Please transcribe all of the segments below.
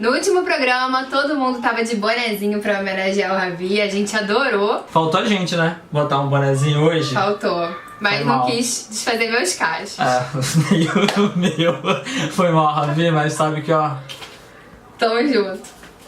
No último programa, todo mundo tava de bonezinho pra homenagear o Ravi, a gente adorou. Faltou a gente, né? Botar um bonezinho hoje. Faltou. Mas não quis desfazer meus cachos. O meu foi mal, Ravi, mas sabe que, ó... Tamo junto.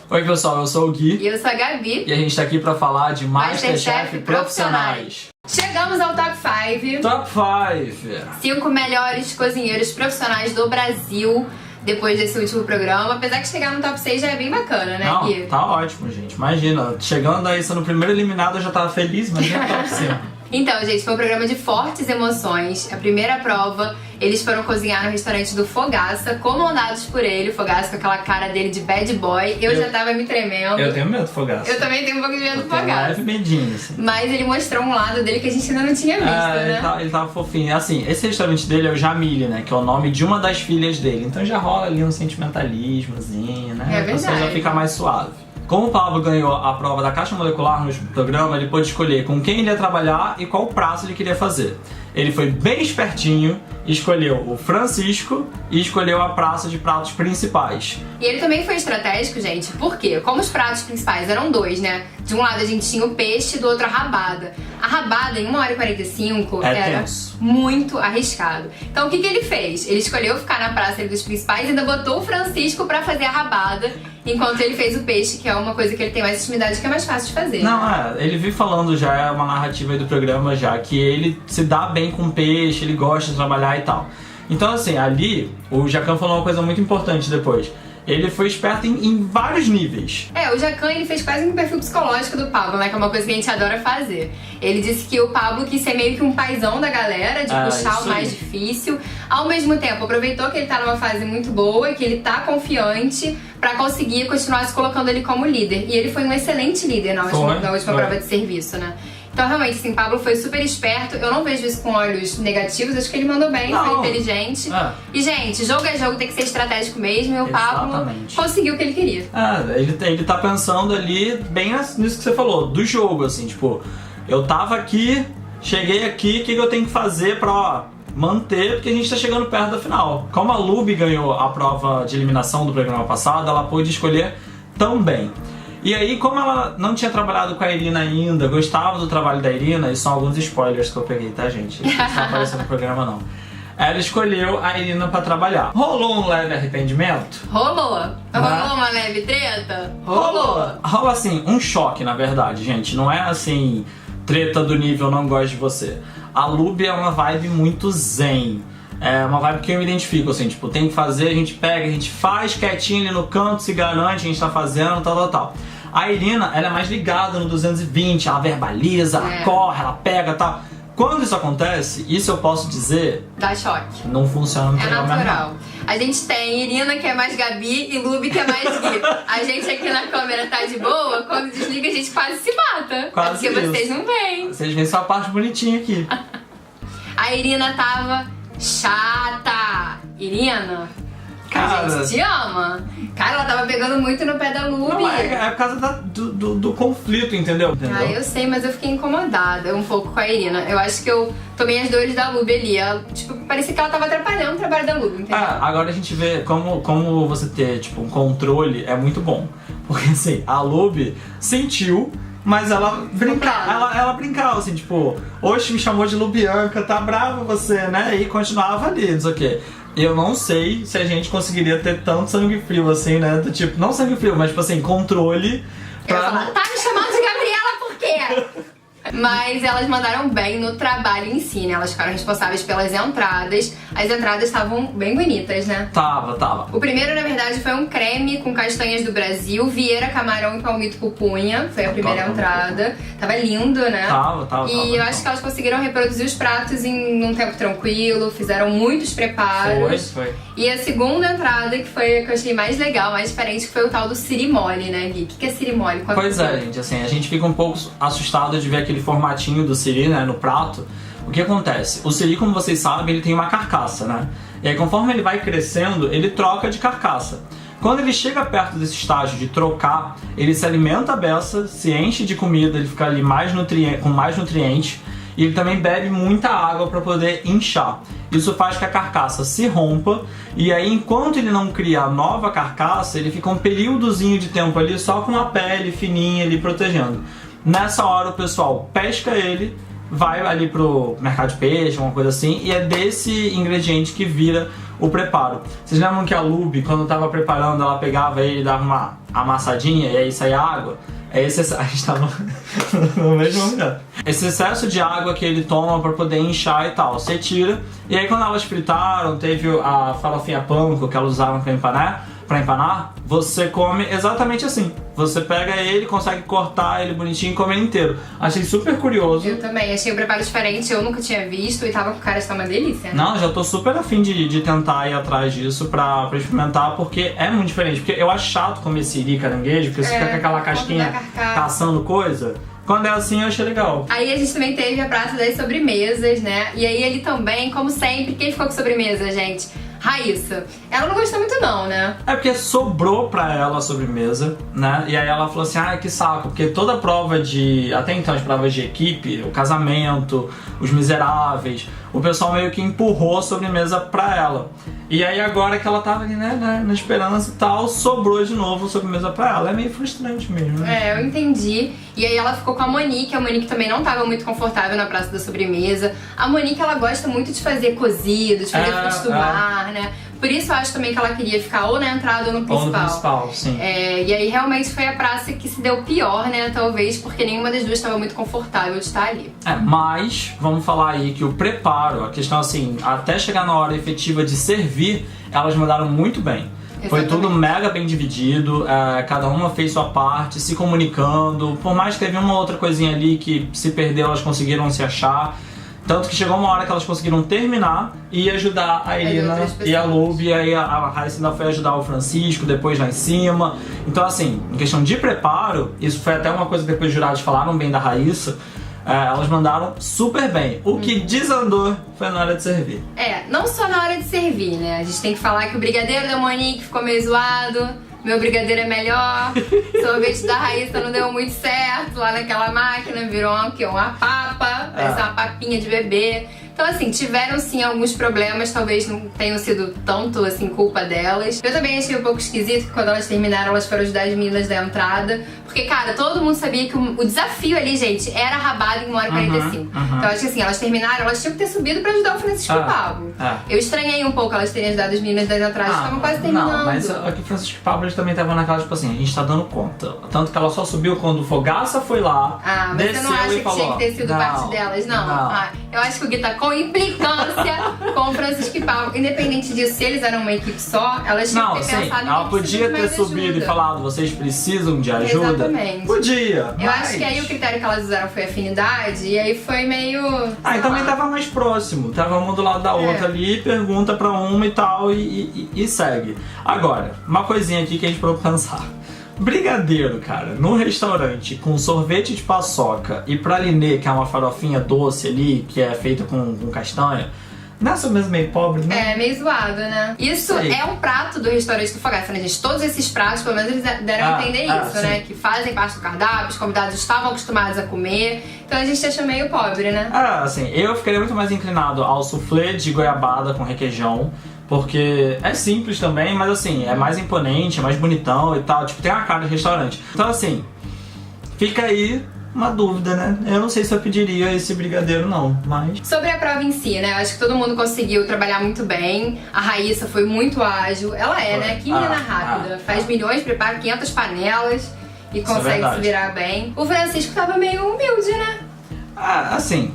Oi, pessoal, eu sou o Gui. E eu sou a Gabi. E a gente tá aqui pra falar de Masterchef Profissionais. Chegamos ao Top 5. Top 5. 5 melhores cozinheiros profissionais do Brasil depois desse último programa. Apesar que chegar no Top 6 já é bem bacana, né, Não, Gui? tá ótimo, gente. Imagina, chegando aí, sendo o primeiro eliminado, eu já tava feliz, mas já Top 5. Então, gente, foi um programa de fortes emoções. A primeira prova, eles foram cozinhar no restaurante do Fogaça, comandados por ele. O Fogaça com aquela cara dele de bad boy. Eu já tava me tremendo. Eu tenho medo do Fogaça. Eu também tenho um pouco de medo do Tenho Fogaça. leve medinho, assim. Mas ele mostrou um lado dele que a gente ainda não tinha visto, né? Ele tava fofinho. Assim, esse restaurante dele é o Jamile, né? Que é o nome de uma das filhas dele. Então já rola ali um sentimentalismozinho, né? É A pessoa verdade. já fica mais suave. Como o Pablo ganhou a prova da caixa molecular no último programa, ele pôde escolher com quem ele ia trabalhar e qual prato ele queria fazer. Ele foi bem espertinho, escolheu o Francisco e escolheu a praça de pratos principais. E ele também foi estratégico, gente, porque como os pratos principais eram dois, né? De um lado a gente tinha o peixe, do outro a rabada. A rabada em 1h45 era tenso. muito arriscado. Então o que ele fez? Ele escolheu ficar na praça dos principais e ainda botou o Francisco pra fazer a rabada, enquanto ele fez o peixe, que é uma coisa que ele tem mais intimidade, que é mais fácil de fazer. Não, ele vive falando já, é uma narrativa aí do programa já, que ele se dá bem com peixe, ele gosta de trabalhar e tal. Então assim, ali, o Jacan falou uma coisa muito importante depois. Ele foi esperto em vários níveis. O Jacan, ele fez quase um perfil psicológico do Pablo, né? Que é uma coisa que a gente adora fazer. Ele disse que o Pablo quis ser meio que um paizão da galera, de puxar o mais difícil. Ao mesmo tempo, aproveitou que ele tá numa fase muito boa e que ele tá confiante pra conseguir continuar se colocando ele como líder. E ele foi um excelente líder na última prova de serviço, né? Então, realmente, sim, Pablo foi super esperto. Eu não vejo isso com olhos negativos. Acho que ele mandou bem, foi inteligente. E, gente, jogo é jogo, tem que ser estratégico mesmo. E o Pablo conseguiu o que ele queria. Ele tá pensando ali bem nisso que você falou, do jogo, assim, tipo... Eu tava aqui, cheguei aqui, o que eu tenho que fazer pra, manter, porque a gente tá chegando perto da final. Como a Luby ganhou a prova de eliminação do programa passado, ela pôde escolher também. E aí, como ela não tinha trabalhado com a Irina ainda, gostava do trabalho da Irina, e são alguns spoilers que eu peguei, tá, gente? Isso não apareceu no programa, não. Ela escolheu a Irina pra trabalhar. Rolou um leve arrependimento? Rolou uma leve treta? Rola, assim, um choque, na verdade, gente. Não é, assim, treta do nível não gosto de você. A Luby é uma vibe muito zen. É uma vibe que eu me identifico, assim, tipo, tem que fazer, a gente pega, a gente faz quietinho ali no canto, se garante, a gente tá fazendo, tal. A Irina, ela é mais ligada no 220, ela verbaliza, ela corre, ela pega, tal. Quando isso acontece, isso eu posso dizer... Dá choque. Não funciona no programa. É natural. A gente tem Irina, que é mais Gabi, e Luby, que é mais Gui. A gente aqui na câmera tá de boa, quando desliga a gente quase se mata. Quase porque isso. Vocês não veem. Vocês veem só a parte bonitinha aqui. A Irina tava chata. Irina, a gente te ama. Cara, ela tava pegando muito no pé da Luby. Não, é por causa do conflito, entendeu? Eu sei, mas eu fiquei incomodada um pouco com a Irina. Eu acho que eu tomei as dores da Luby ali. Ela, tipo, parecia que ela tava atrapalhando o trabalho da Luby, entendeu? Agora a gente vê como você ter, tipo, um controle é muito bom. Porque, assim, a Luby sentiu, mas ela brincava, assim, tipo, hoje me chamou de Lubianca, tá brava você, né? E continuava ali, não sei o quê. Eu não sei se a gente conseguiria ter tanto sangue frio, assim, né? Do tipo, não sangue frio, mas tipo assim, controle. Eu ia falar, tá me chamando de Gabriela por quê? Mas elas mandaram bem no trabalho em si, né? Elas ficaram responsáveis pelas entradas. As entradas estavam bem bonitas, né? Tava. O primeiro, na verdade, foi um creme com castanhas do Brasil, Vieira, camarão e palmito pupunha. Foi a primeira entrada. Tava lindo, né? Tava. E eu acho que elas conseguiram reproduzir os pratos em um tempo tranquilo, fizeram muitos preparos. Foi. E a segunda entrada, que foi a que eu achei mais legal, mais diferente, que foi o tal do sirimole, né, Gui? O que é sirimole? Pois é, gente, assim, a gente fica um pouco assustado de ver aquele formatinho do siri, né, no prato. O que acontece? O siri, como vocês sabem, ele tem uma carcaça, né? E aí, conforme ele vai crescendo, ele troca de carcaça. Quando ele chega perto desse estágio de trocar, ele se alimenta a beça, se enche de comida, ele fica ali com mais nutrientes. e ele também bebe muita água para poder inchar. Isso faz que a carcaça se rompa, e aí enquanto ele não cria a nova carcaça, ele fica um períodozinho de tempo ali só com a pele fininha ali protegendo. Nessa hora o pessoal pesca ele, vai ali pro mercado de peixe, alguma coisa assim, e é desse ingrediente que vira o preparo. Vocês lembram que a Lube, quando tava preparando, ela pegava ele e dava uma amassadinha e aí saía água? É esse, a gente tava no mesmo lugar. Esse excesso de água que ele toma pra poder inchar e tal, você tira. E aí quando elas fritaram, teve a farofinha panko que elas usaram pra empanar, você come exatamente assim. Você pega ele, consegue cortar ele bonitinho e comer ele inteiro. Achei super curioso. Eu também, achei o preparo diferente, eu nunca tinha visto e tava com cara de estar uma delícia, né? Não, já tô super afim de tentar ir atrás disso pra experimentar, porque é muito diferente. Porque eu acho chato comer siri, caranguejo, porque você fica com aquela casquinha caçando coisa. Quando é assim, eu achei legal. Aí a gente também teve a praça das sobremesas, né? E aí ele também, como sempre, quem ficou com sobremesa, gente? Raíssa. Ela não gostou muito não, né? É porque sobrou pra ela a sobremesa, né? E aí ela falou assim, que saco, porque toda prova até então as provas de equipe, o casamento, os miseráveis, o pessoal meio que empurrou a sobremesa pra ela. E aí agora que ela tava ali, né, na esperança e tal, sobrou de novo a sobremesa pra ela. É meio frustrante mesmo, né? É, eu entendi. E aí ela ficou com a Monique também não tava muito confortável na praça da sobremesa. A Monique, ela gosta muito de fazer cozido, de fazer frutos do mar, né? Por isso eu acho também que ela queria ficar ou na entrada ou no principal. Ou no principal, sim. E aí realmente foi a praça que se deu pior, né? Talvez porque nenhuma das duas estava muito confortável de estar ali. Mas vamos falar aí que o preparo, a questão assim, até chegar na hora efetiva de servir, elas mandaram muito bem. Exatamente. Foi tudo mega bem dividido, cada uma fez sua parte, se comunicando. Por mais que teve uma outra coisinha ali que se perdeu, elas conseguiram se achar. Tanto que chegou uma hora que elas conseguiram terminar e ajudar a Irina e a Lube, e aí a Raíssa ainda foi ajudar o Francisco depois lá em cima. Então assim, em questão de preparo, isso foi até uma coisa que depois os jurados falaram bem da Raíssa, elas mandaram super bem. O que desandou foi na hora de servir. Não só na hora de servir, né? A gente tem que falar que o brigadeiro da Monique ficou meio zoado. Meu brigadeiro é melhor, sorvete da Raíssa não deu muito certo lá naquela máquina, virou uma papa, parece uma papinha de bebê. Então assim, tiveram sim alguns problemas, talvez não tenham sido tanto assim culpa delas. Eu também achei um pouco esquisito que quando elas terminaram, elas foram ajudar as meninas da entrada. Porque, cara, todo mundo sabia que o desafio ali, gente, era rabado em 1h45. Então acho que assim, elas terminaram, elas tinham que ter subido pra ajudar o Francisco e o Pablo. Eu estranhei um pouco elas terem ajudado as meninas das entradas, estavam quase terminando. Não, mas aqui o Francisco e o Pablo eles também estavam naquela, tipo assim, a gente tá dando conta. Tanto que ela só subiu quando o Fogaça foi lá, mas desceu você não acha e que falou, tinha que ter sido parte delas, não? Eu acho que o Gui tá com implicância com o Francisco e Pablo. Independente disso, se eles eram uma equipe só, elas tinham que ter pensado em ela podia ter subido e falado, vocês precisam de ajuda. Exatamente. Podia. Eu acho que aí o critério que elas usaram foi afinidade, e aí foi meio... e também tava mais próximo. Tava uma do lado da outra ali, pergunta pra uma e tal, e segue. Agora, uma coisinha aqui que a gente pode pensar. Brigadeiro, cara, num restaurante com sorvete de paçoca e pralinê, que é uma farofinha doce ali, que é feita com castanha, nessa mesmo meio pobre, né? Meio zoado, né? Isso é um prato do restaurante do Fogaça, né, gente? Todos esses pratos, pelo menos, eles deram a entender isso, né? Que fazem parte do cardápio, os convidados estavam acostumados a comer. Então a gente acha meio pobre, né? Assim, eu ficaria muito mais inclinado ao soufflé de goiabada com requeijão. Porque é simples também, mas assim, é mais imponente, é mais bonitão e tal. Tipo, tem uma cara de restaurante. Então assim, fica aí uma dúvida, né? Eu não sei se eu pediria esse brigadeiro não, mas... Sobre a prova em si, né? Eu acho que todo mundo conseguiu trabalhar muito bem. A Raíssa foi muito ágil. Ela né? Que menina rápida. Faz milhões, prepara 500 panelas e consegue se virar bem. O Francisco tava meio humilde, né? Assim...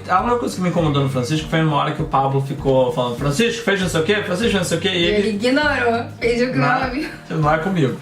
A única coisa que me incomodou no Francisco foi uma hora que o Pablo ficou falando Francisco, fez não sei o que, Francisco não sei o que, e ele ignorou, fez o que não viu. Não é comigo.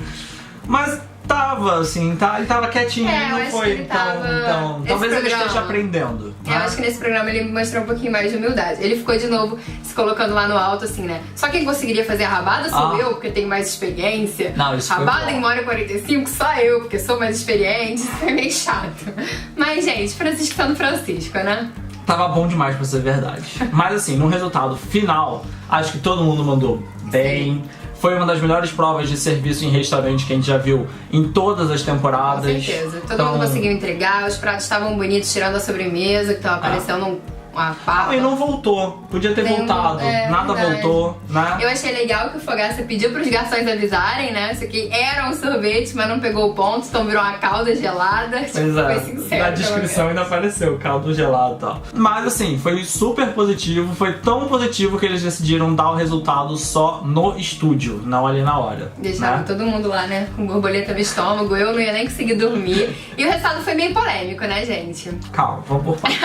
Mas tava assim, ele tava quietinho, não foi então talvez ele esteja aprendendo. Eu acho que nesse programa ele mostrou um pouquinho mais de humildade. Ele ficou de novo se colocando lá no alto, assim, né? Só quem conseguiria fazer a rabada sou eu, porque tenho mais experiência. Não, isso rabada em 1h45 só eu, porque sou mais experiente. Isso é meio chato. Mas, gente, Francisco tá no Francisco, né? Tava bom demais pra ser verdade. Mas assim, no resultado final, acho que todo mundo mandou bem. Foi uma das melhores provas de serviço em restaurante que a gente já viu em todas as temporadas. Com certeza. Todo mundo conseguiu entregar, os pratos estavam bonitos, tirando a sobremesa, que tava aparecendo uma papa. E não voltou. Podia ter voltado. Nada voltou, né? Eu achei legal que o Fogaça pediu pros garçons avisarem, né? Isso aqui era um sorvete, mas não pegou o ponto, então virou uma calda gelada. Pois é. Foi sincero. Na descrição ainda apareceu caldo gelado e tal. Mas assim, foi super positivo. Foi tão positivo que eles decidiram dar o resultado só no estúdio, não ali na hora. Deixaram todo mundo lá, né? Com borboleta no estômago. Eu não ia nem conseguir dormir. E o resultado foi meio polêmico, né, gente? Calma, vamos por partes.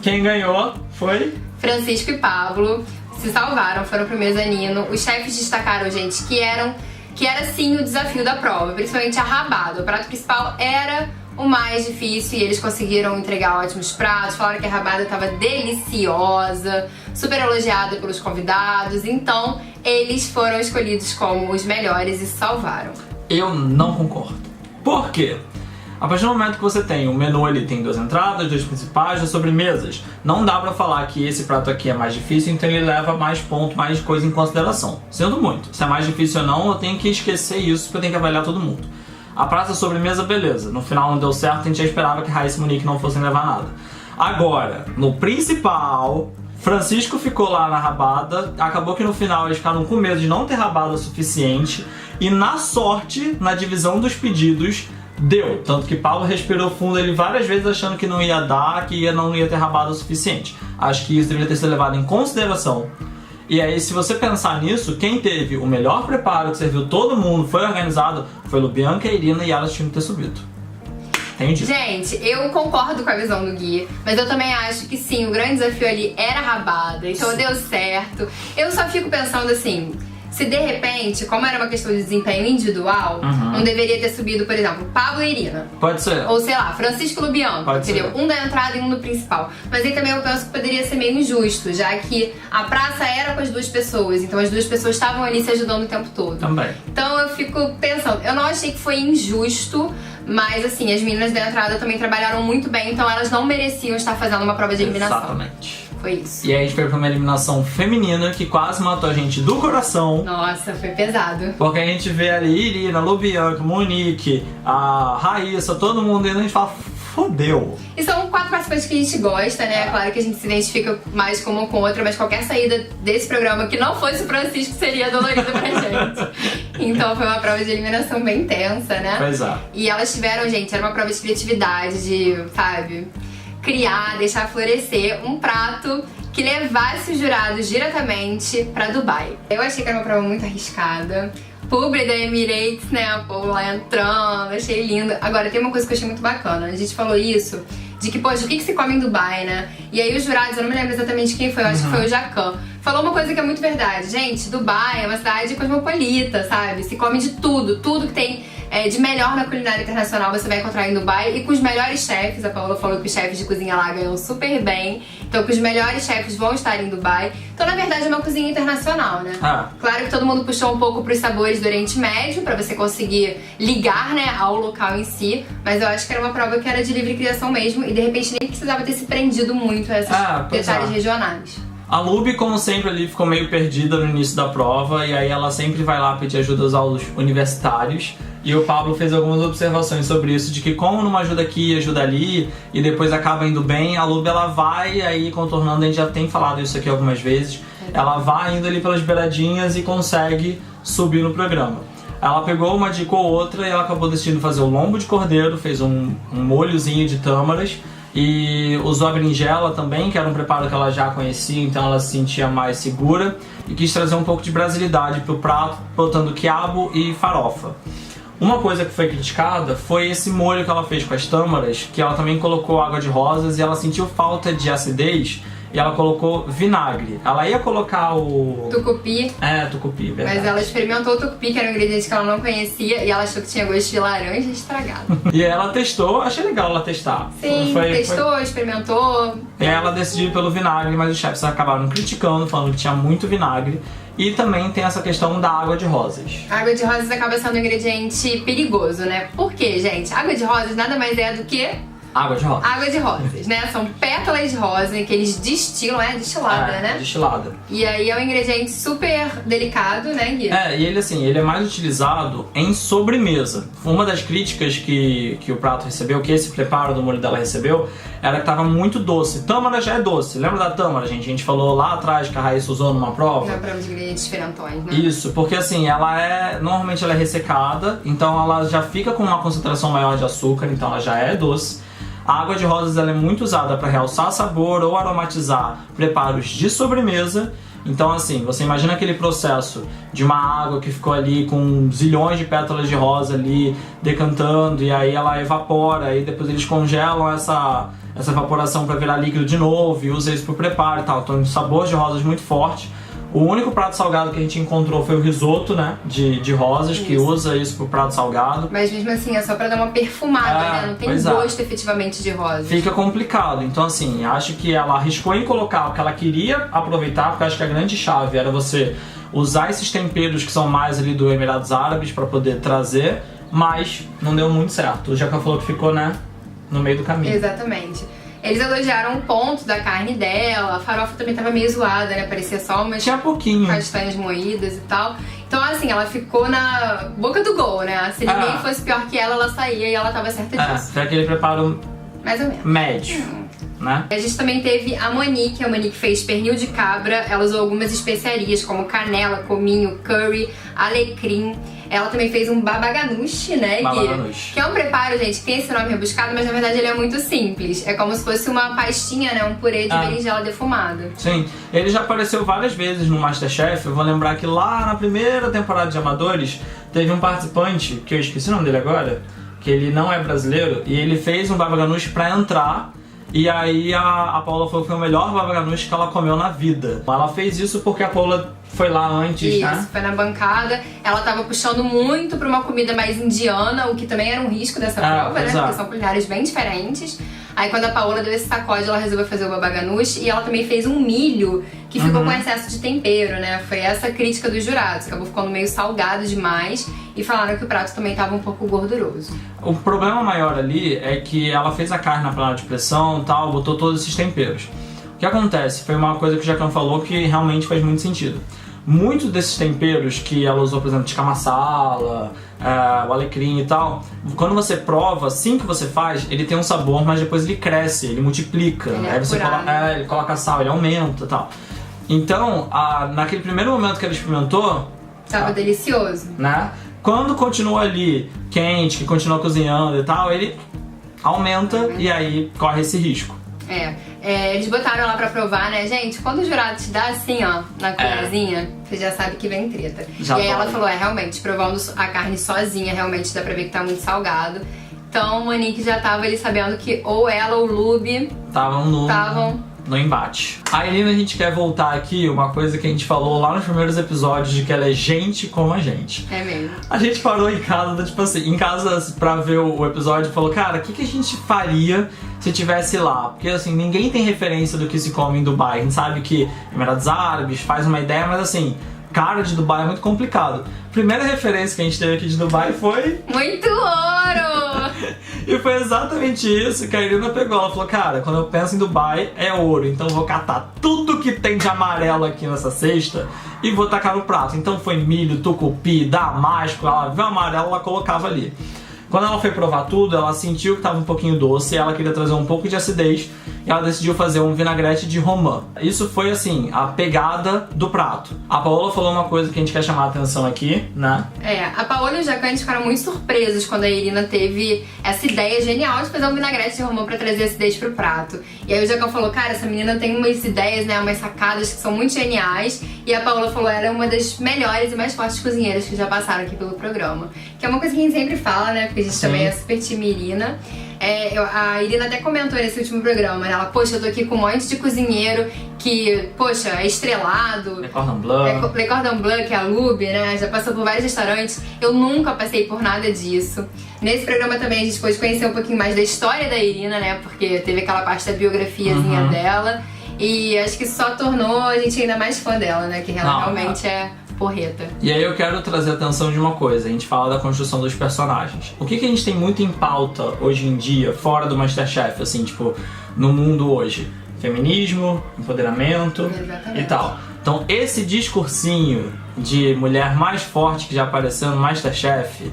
Quem ganhou foi Francisco e Pablo. Se salvaram, foram pro mezanino. Os chefes destacaram, gente, que era sim o desafio da prova, principalmente a rabada. O prato principal era o mais difícil e eles conseguiram entregar ótimos pratos. Falaram que a rabada estava deliciosa, super elogiada pelos convidados. Então, eles foram escolhidos como os melhores e se salvaram. Eu não concordo. Por quê? A partir do momento que você tem o menu, ele tem 2 entradas, 2 principais, 2 sobremesas. Não dá pra falar que esse prato aqui é mais difícil, então ele leva mais ponto, mais coisa em consideração. Sinto muito. Se é mais difícil ou não, eu tenho que esquecer isso, porque eu tenho que avaliar todo mundo. A praça da sobremesa, beleza. No final não deu certo, a gente já esperava que Raíssa e Monique não fossem levar nada. Agora, no principal, Francisco ficou lá na rabada. Acabou que no final eles ficaram com medo de não ter rabada o suficiente. E na sorte, na divisão dos pedidos, deu. Tanto que Pablo respirou fundo ele várias vezes achando que não ia dar, que não ia ter rabada o suficiente. Acho que isso deveria ter sido levado em consideração. E aí, se você pensar nisso, quem teve o melhor preparo, que serviu todo mundo, foi organizado, foi Lubianca e Irina, e elas tinham que ter subido. Entendi. Gente, eu concordo com a visão do Gui, mas eu também acho que sim, o grande desafio ali era a rabada, então deu certo. Eu só fico pensando assim, se de repente, como era uma questão de desempenho individual, não deveria ter subido, por exemplo, Pablo e Irina. Pode ser. Ou sei lá, Francisco e Lubianca, entendeu? Um da entrada e um do principal. Mas aí também eu penso que poderia ser meio injusto, já que a praça era com as 2 pessoas, então as 2 pessoas estavam ali se ajudando o tempo todo. Também. Então eu fico pensando, eu não achei que foi injusto, mas assim, as meninas da entrada também trabalharam muito bem, então elas não mereciam estar fazendo uma prova de eliminação. Exatamente. Foi isso. E aí a gente foi pra uma eliminação feminina que quase matou a gente do coração. Nossa, foi pesado. Porque a gente vê ali Irina, Lubianca, Monique, a Raíssa, todo mundo indo, a gente fala, fodeu. E são 4 participantes que a gente gosta, né? Claro que a gente se identifica mais com uma ou com outra, mas qualquer saída desse programa que não fosse o Francisco seria dolorida pra gente. Então foi uma prova de eliminação bem tensa, né? Pois é. E elas tiveram, gente, era uma prova de criatividade, de, sabe, criar, deixar florescer um prato que levasse os jurados diretamente pra Dubai. Eu achei que era uma prova muito arriscada. Publi da Emirates, né, a povo lá entrando, achei lindo. Agora, tem uma coisa que eu achei muito bacana, a gente falou isso, de que, poxa, o que se come em Dubai, né? E aí os jurados, eu não me lembro exatamente quem foi, eu acho que foi o Jacan, falou uma coisa que é muito verdade. Gente, Dubai é uma cidade cosmopolita, sabe? Se come de tudo, tudo que tem de melhor na culinária internacional você vai encontrar em Dubai, e com os melhores chefes. A Paola falou que os chefes de cozinha lá ganham super bem, então que os melhores chefes vão estar em Dubai. Então na verdade é uma cozinha internacional, né? Claro que todo mundo puxou um pouco pros sabores do Oriente Médio pra você conseguir ligar, né, ao local em si, mas eu acho que era uma prova que era de livre criação mesmo, e de repente nem precisava ter se prendido muito a esses detalhes regionais. A Lubi, como sempre, ali ficou meio perdida no início da prova, e aí ela sempre vai lá pedir ajuda aos universitários. E o Pablo fez algumas observações sobre isso, de que como numa ajuda aqui, ajuda ali, e depois acaba indo bem, a Lubi ela vai aí contornando, a gente já tem falado isso aqui algumas vezes, ela vai indo ali pelas beiradinhas e consegue subir no programa. Ela pegou uma dica ou outra e ela acabou decidindo fazer o lombo de cordeiro, fez um molhozinho de tâmaras, e usou a berinjela também, que era um preparo que ela já conhecia, então ela se sentia mais segura, e quis trazer um pouco de brasilidade pro prato, botando quiabo e farofa. Uma coisa que foi criticada foi esse molho que ela fez com as tâmaras, que ela também colocou água de rosas e ela sentiu falta de acidez, e ela colocou vinagre. Ela ia colocar o... tucupi. Tucupi, verdade. Mas ela experimentou o tucupi, que era um ingrediente que ela não conhecia, e ela achou que tinha gosto de laranja estragado. E ela testou, achei legal ela testar. Sim, testou, experimentou. E ela decidiu pelo vinagre, mas os chefs acabaram criticando, falando que tinha muito vinagre. E também tem essa questão da água de rosas. A água de rosas acaba sendo um ingrediente perigoso, né? Por quê, gente? A água de rosas nada mais é do que Água de rosas. Água de rosas, né? São pétalas de rosa que eles destilam, destilada, né? Destilada. E aí é um ingrediente super delicado, né, Gui? E ele assim, ele é mais utilizado em sobremesa. Uma das críticas que o prato recebeu, que esse preparo do molho dela recebeu, era que tava muito doce. Tâmara já é doce. Lembra da tâmara, gente? A gente falou lá atrás que a Raíssa usou numa prova. Na prova de ingredientes diferentões, né? Isso, porque assim, normalmente ela é ressecada, então ela já fica com uma concentração maior de açúcar, então ela já é doce. A água de rosas ela é muito usada para realçar sabor ou aromatizar preparos de sobremesa. Então assim, você imagina aquele processo de uma água que ficou ali com zilhões de pétalas de rosa ali decantando, e aí ela evapora, e depois eles congelam essa evaporação para virar líquido de novo e usa isso pro preparo e tal. Então um sabor de rosas muito forte. O único prato salgado que a gente encontrou foi o risoto, né, de rosas, que usa isso pro prato salgado. Mas mesmo assim, é só pra dar uma perfumada, né? Não tem gosto efetivamente de rosas. Fica complicado. Então assim, acho que ela arriscou em colocar o que ela queria aproveitar, porque acho que a grande chave era você usar esses temperos que são mais ali do Emirados Árabes pra poder trazer, mas não deu muito certo. O Jaca falou que ficou, né, no meio do caminho. Exatamente. Eles elogiaram um ponto da carne dela, a farofa também tava meio zoada, né? Parecia só umas castanhas moídas e tal. Então, assim, ela ficou na boca do gol, né? Se ninguém fosse pior que ela saía e ela tava certa disso. Foi aquele preparo mais ou menos médio. Né? A gente também teve a Monique fez pernil de cabra, ela usou algumas especiarias como canela, cominho, curry, alecrim. Ela também fez um baba ganoush, né, Gui? Que é um preparo, gente, que tem esse nome rebuscado, mas na verdade ele é muito simples. É como se fosse uma pastinha, né, um purê de berinjela defumada. Sim, ele já apareceu várias vezes no MasterChef. Eu vou lembrar que lá na primeira temporada de Amadores teve um participante, que eu esqueci o nome dele agora, que ele não é brasileiro, e ele fez um baba ganoush pra entrar. E aí a Paula falou que foi o melhor baba ganoush que ela comeu na vida. Ela fez isso porque a Paula foi lá antes, né? Isso, foi na bancada. Ela tava puxando muito pra uma comida mais indiana, o que também era um risco dessa prova, né? Porque são culinárias bem diferentes. Aí quando a Paola deu esse sacode, ela resolveu fazer o baba ganoush, e ela também fez um milho que ficou com excesso de tempero, né? Foi essa a crítica dos jurados, acabou ficando meio salgado demais, e falaram que o prato também tava um pouco gorduroso. O problema maior ali é que ela fez a carne na panela de pressão e tal, botou todos esses temperos. O que acontece? Foi uma coisa que o Jacan falou que realmente faz muito sentido. Muitos desses temperos que ela usou, por exemplo, tikka masala, o alecrim e tal, quando você prova, assim que você faz, ele tem um sabor, mas depois ele cresce, ele multiplica. Aí você ele coloca sal, ele aumenta e tal. Então, naquele primeiro momento que ela experimentou... Tava delicioso. Né? Quando continua ali quente, que continua cozinhando e tal, ele aumenta e aí corre esse risco. Eles botaram lá pra provar, né, gente? Quando o jurado te dá assim, ó, na colherzinha, você já sabe que vem treta. E aí ela falou, realmente, provando a carne sozinha, realmente dá pra ver que tá muito salgado. Então, Monique já tava ali sabendo que ou ela ou o Lube estavam no embate. A Irina, a gente quer voltar aqui uma coisa que a gente falou lá nos primeiros episódios, de que ela é gente como a gente. É mesmo. A gente parou em casa, tipo assim, em casa pra ver o episódio e falou, cara, o que a gente faria se tivesse lá? Porque assim, ninguém tem referência do que se come em Dubai. A gente sabe que Emirados Árabes faz uma ideia, mas assim, cara de Dubai é muito complicado. Primeira referência que a gente teve aqui de Dubai foi... muito ouro! E foi exatamente isso que a Irina pegou. Ela falou, cara, quando eu penso em Dubai, é ouro. Então eu vou catar tudo que tem de amarelo aqui nessa cesta e vou tacar no prato. Então foi milho, tucupi, damasco, ela viu amarelo, ela colocava ali. Quando ela foi provar tudo, ela sentiu que estava um pouquinho doce, ela queria trazer um pouco de acidez, e ela decidiu fazer um vinagrete de romã. Isso foi, assim, a pegada do prato. A Paola falou uma coisa que a gente quer chamar a atenção aqui, né? A Paola e o Jacan ficaram muito surpresos quando a Irina teve essa ideia genial de fazer um vinagrete de romã pra trazer acidez pro prato. E aí o Jacan falou, cara, essa menina tem umas ideias, né, umas sacadas que são muito geniais. E a Paola falou, ela é uma das melhores e mais fortes cozinheiras que já passaram aqui pelo programa. Que é uma coisa que a gente sempre fala, né, porque a gente também é super time Irina. A Irina até comentou nesse último programa, né? Ela, poxa, eu tô aqui com um monte de cozinheiro que, poxa, é estrelado. Le Cordon Bleu. Le Cordon Bleu, que é a Lube, né? Já passou por vários restaurantes. Eu nunca passei por nada disso. Nesse programa também a gente pôde conhecer um pouquinho mais da história da Irina, né? Porque teve aquela parte da biografiazinha dela. E acho que só tornou a gente ainda mais fã dela, né? Que ela realmente é porreta. E aí eu quero trazer a atenção de uma coisa. A gente fala da construção dos personagens. O que a gente tem muito em pauta hoje em dia, fora do MasterChef, assim, tipo, no mundo hoje? Feminismo, empoderamento. Exatamente. E tal. Então esse discursinho de mulher mais forte que já apareceu no MasterChef,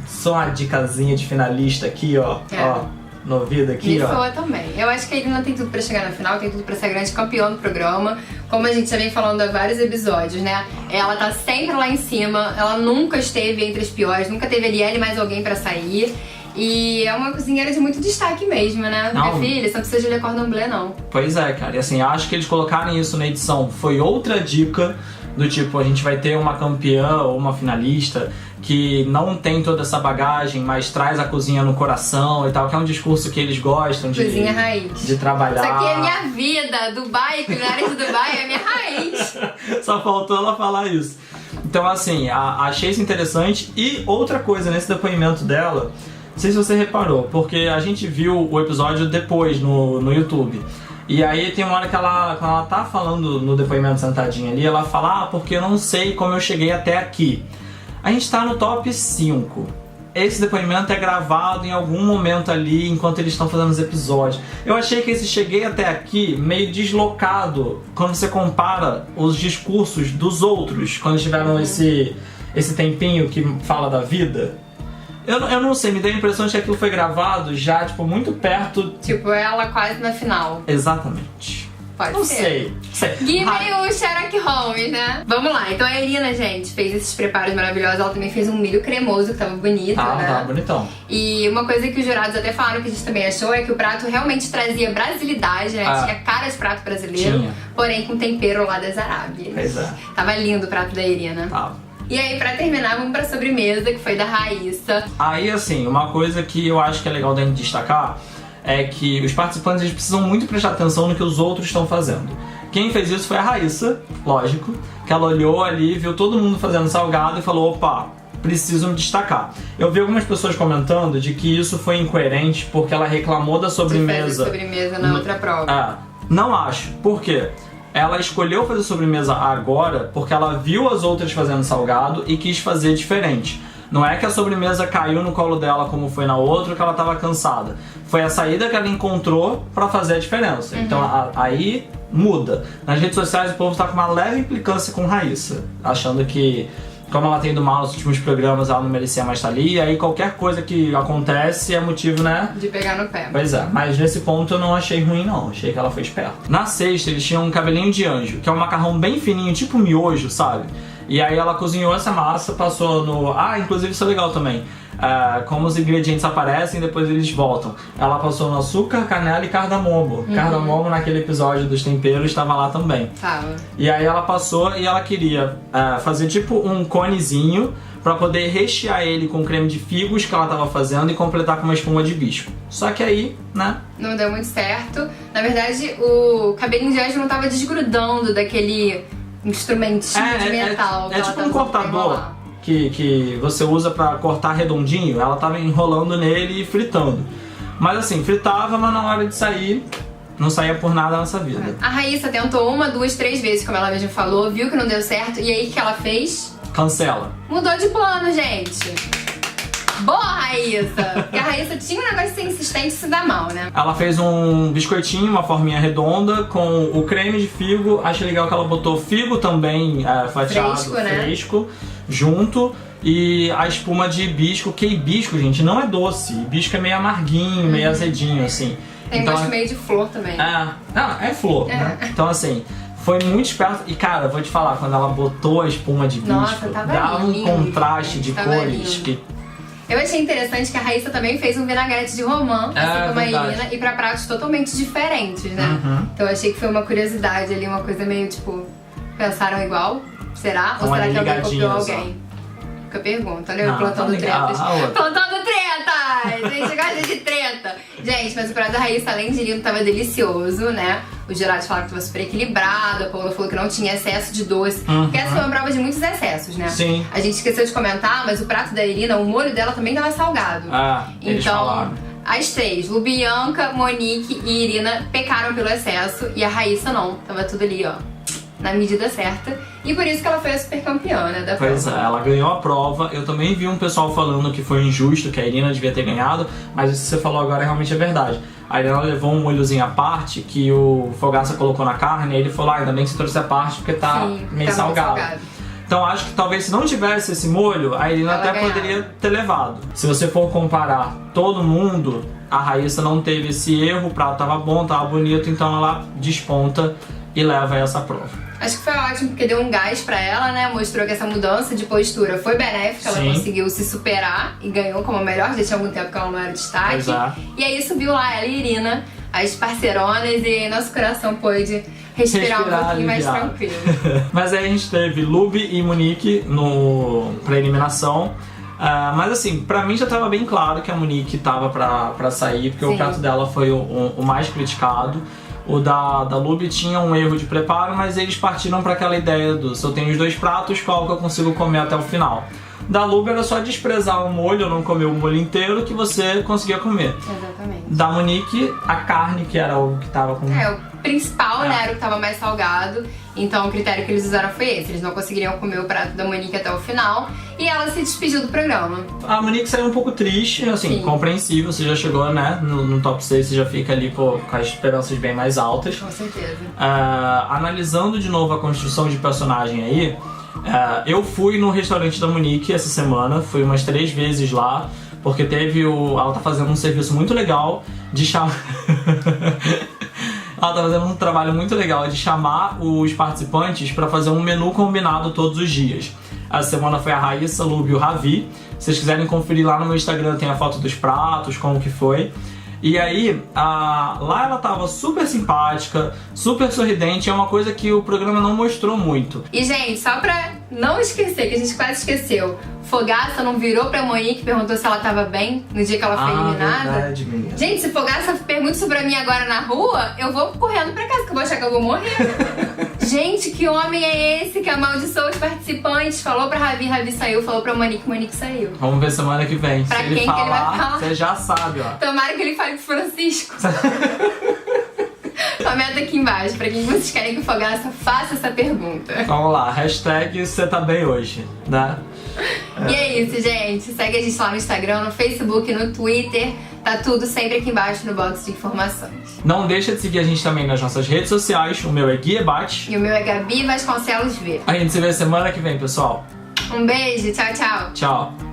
só uma dicasinha de finalista aqui, ó. Ó, no ouvido aqui, me ó. soa também. Eu acho que a Irina tem tudo pra chegar na final, tem tudo pra ser grande campeã do programa. Como a gente já vem falando há vários episódios, né? Ela tá sempre lá em cima, ela nunca esteve entre as piores, nunca teve ali ela e mais alguém pra sair. E é uma cozinheira de muito destaque mesmo, né? Não. Minha filha, você não precisa de Le Cordon Bleu, não. Pois é, cara. E assim, acho que eles colocarem isso na edição foi outra dica do tipo, a gente vai ter uma campeã ou uma finalista que não tem toda essa bagagem, mas traz a cozinha no coração e tal, que é um discurso que eles gostam de... Cozinha raiz. De trabalhar. Isso aqui é minha vida. Dubai, culinária de Dubai é minha raiz. Só faltou ela falar isso. Então, assim, achei isso interessante. E outra coisa nesse depoimento dela, não sei se você reparou, porque a gente viu o episódio depois no YouTube. E aí tem uma hora que quando ela tá falando no depoimento sentadinha ali, ela fala, porque eu não sei como eu cheguei até aqui. A gente tá no top 5. Esse depoimento é gravado em algum momento ali, enquanto eles estão fazendo os episódios. Eu achei que esse cheguei até aqui meio deslocado, quando você compara os discursos dos outros, quando tiveram esse tempinho que fala da vida. Eu não sei, me deu a impressão de que aquilo foi gravado já, tipo, muito perto... Tipo, ela quase na final. Exatamente. Pode Não ser. sei. Give me o Sherlock Holmes, né? Vamos lá. Então a Irina, gente, fez esses preparos maravilhosos. Ela também fez um milho cremoso, que tava bonito, né? Tava bonitão. E uma coisa que os jurados até falaram que a gente também achou é que o prato realmente trazia brasilidade, né? Tinha cara de prato brasileiro, Tinha. Porém com tempero lá das Arábias. Pois é. Tava lindo o prato da Irina. Tava. E aí, pra terminar, vamos pra sobremesa, que foi da Raíssa. Aí, assim, uma coisa que eu acho que é legal da gente destacar é que os participantes eles precisam muito prestar atenção no que os outros estão fazendo. Quem fez isso foi a Raíssa, lógico, que ela olhou ali, viu todo mundo fazendo salgado e falou, opa, preciso me destacar. Eu vi algumas pessoas comentando de que isso foi incoerente porque ela reclamou da sobremesa. De fazer sobremesa na outra prova. Não acho. Por quê? Ela escolheu fazer sobremesa agora porque ela viu as outras fazendo salgado e quis fazer diferente. Não é que a sobremesa caiu no colo dela como foi na outra, que ela tava cansada. Foi a saída que ela encontrou pra fazer a diferença. Então aí muda. Nas redes sociais o povo tá com uma leve implicância com Raíssa, achando que, como ela tem ido mal nos últimos programas, ela não merecia mais estar ali, e aí qualquer coisa que acontece é motivo, né? De pegar no pé. Pois é, mas nesse ponto eu não achei ruim não, achei que ela foi esperta. Na sexta eles tinham um cabelinho de anjo, que é um macarrão bem fininho, tipo miojo, sabe? E aí ela cozinhou essa massa, passou no... inclusive isso é legal também. Como os ingredientes aparecem e depois eles voltam. Ela passou no açúcar, canela e cardamomo. Cardamomo naquele episódio dos temperos estava lá também. Tava. E aí ela passou e ela queria fazer tipo um conezinho pra poder rechear ele com creme de figos que ela tava fazendo e completar com uma espuma de bisco. Só que aí, né? Não deu muito certo. Na verdade, o cabelinho de anjo não tava desgrudando daquele instrumentinho de metal. É tipo um cortador que você usa pra cortar redondinho. Ela tava enrolando nele e fritando. Mas assim, fritava, mas na hora de sair, não saía por nada nessa vida. A Raíssa tentou 1, 2, 3 vezes, como ela mesma falou, viu que não deu certo, e aí o que ela fez? Cancela. Mudou de plano, gente. Boa, Raíssa! Porque a Raíssa tinha um negócio de ser insistente e se dar mal, né? Ela fez um biscoitinho, uma forminha redonda, com o creme de figo. Achei legal que ela botou figo também fatiado, fresco, junto. E a espuma de hibisco, que hibisco, gente, não é doce. Hibisco é meio amarguinho, meio azedinho, assim. Tem então, gosto meio de flor também. É flor, né? Então, assim... Foi muito esperto. E, cara, vou te falar, quando ela botou a espuma de bisco, dava um contraste de cores que... Eu achei interessante que a Raíssa também fez um vinagrete de romã, assim como a Irina, e pra pratos totalmente diferentes, né? Então eu achei que foi uma curiosidade ali, uma coisa meio tipo, pensaram igual? Será? Ou será que alguém copiou alguém? Fica a pergunta, olha eu plantando tretas. Plantando tretas! Gente, gosta de treta! Gente, mas o prato da Raíssa, além de lindo, tava delicioso, né? Os jurados falaram que tava super equilibrado, a Paula falou que não tinha excesso de doce. Porque essa foi uma prova de muitos excessos, né? Sim. A gente esqueceu de comentar, mas o prato da Irina, o molho dela também tava salgado. Eles então, falaram. As três, Lubianca, Monique e Irina, pecaram pelo excesso e a Raíssa não. Tava tudo ali, ó. na medida certa. E por isso que ela foi a super campeã, né, da prova. Pois é, ela ganhou a prova. Eu também vi um pessoal falando que foi injusto, que a Irina devia ter ganhado, mas isso que você falou agora realmente é verdade. A Irina levou um molhozinho à parte que o Fogaça colocou na carne, e ele falou, ainda bem que você trouxe a parte porque tá meio salgado. Então acho que talvez se não tivesse esse molho, a Irina até poderia ter levado. Se você for comparar todo mundo, a Raíssa não teve esse erro, o prato tava bom, tava bonito, então ela desponta e leva essa prova. Acho que foi ótimo, porque deu um gás pra ela, né? Mostrou que essa mudança de postura foi benéfica, ela conseguiu se superar e ganhou como a melhor. Já tinha algum tempo que ela não era destaque. E aí subiu lá ela e Irina, as parceironas, e nosso coração pôde respirar um pouquinho mais tranquilo. Mas aí a gente teve Lube e Monique pra eliminação. Mas assim, pra mim já tava bem claro que a Monique tava pra sair, porque o prato dela foi o mais criticado. O da Lube tinha um erro de preparo, mas eles partiram para aquela ideia do se eu tenho os 2 pratos, qual que eu consigo comer até o final. Da Lube era só desprezar o molho, não comer o molho inteiro, que você conseguia comer. Exatamente. Da Monique, a carne, que era o que tava com... o principal, né, era o que tava mais salgado. Então o critério que eles usaram foi esse. Eles não conseguiriam comer o prato da Monique até o final. E ela se despediu do programa. A Monique saiu um pouco triste, assim, compreensível. Você já chegou, né, no top 6, você já fica ali com as esperanças bem mais altas. Com certeza. Analisando de novo a construção de personagem aí, eu fui no restaurante da Monique essa semana. Fui umas 3 vezes lá. Porque ela tá fazendo um serviço muito legal de chamar... Ela tá fazendo um trabalho muito legal de chamar os participantes para fazer um menu combinado todos os dias. Essa semana foi a Raíssa, Lube e o Ravi. Se vocês quiserem conferir lá no meu Instagram, tem a foto dos pratos, como que foi. E aí, lá ela tava super simpática, super sorridente, é uma coisa que o programa não mostrou muito. E gente, só pra não esquecer, que a gente quase esqueceu, Fogaça não virou pra Monique e perguntou se ela tava bem no dia que ela foi eliminada? Verdade, menina. Gente, se Fogaça pergunta isso pra mim agora na rua, eu vou correndo pra casa, que eu vou achar que eu vou morrer. Gente, que homem é esse que amaldiçoou os participantes? Falou pra Ravi saiu, falou pra Monique saiu. Vamos ver semana que vem. Pra se quem ele falar, que ele vai falar? Você já sabe, ó. Tomara que ele fale pro Francisco. Comenta aqui embaixo pra quem vocês querem que o Fogaça faça essa pergunta. Vamos lá, hashtag você tá bem hoje, né? E é isso, gente. Segue a gente lá no Instagram, no Facebook, no Twitter. Tá tudo sempre aqui embaixo no box de informações. Não deixa de seguir a gente também nas nossas redes sociais. O meu é Gui Ebate. E o meu é Gabi Vasconcelos V. A gente se vê semana que vem, pessoal. Um beijo, tchau, tchau. Tchau.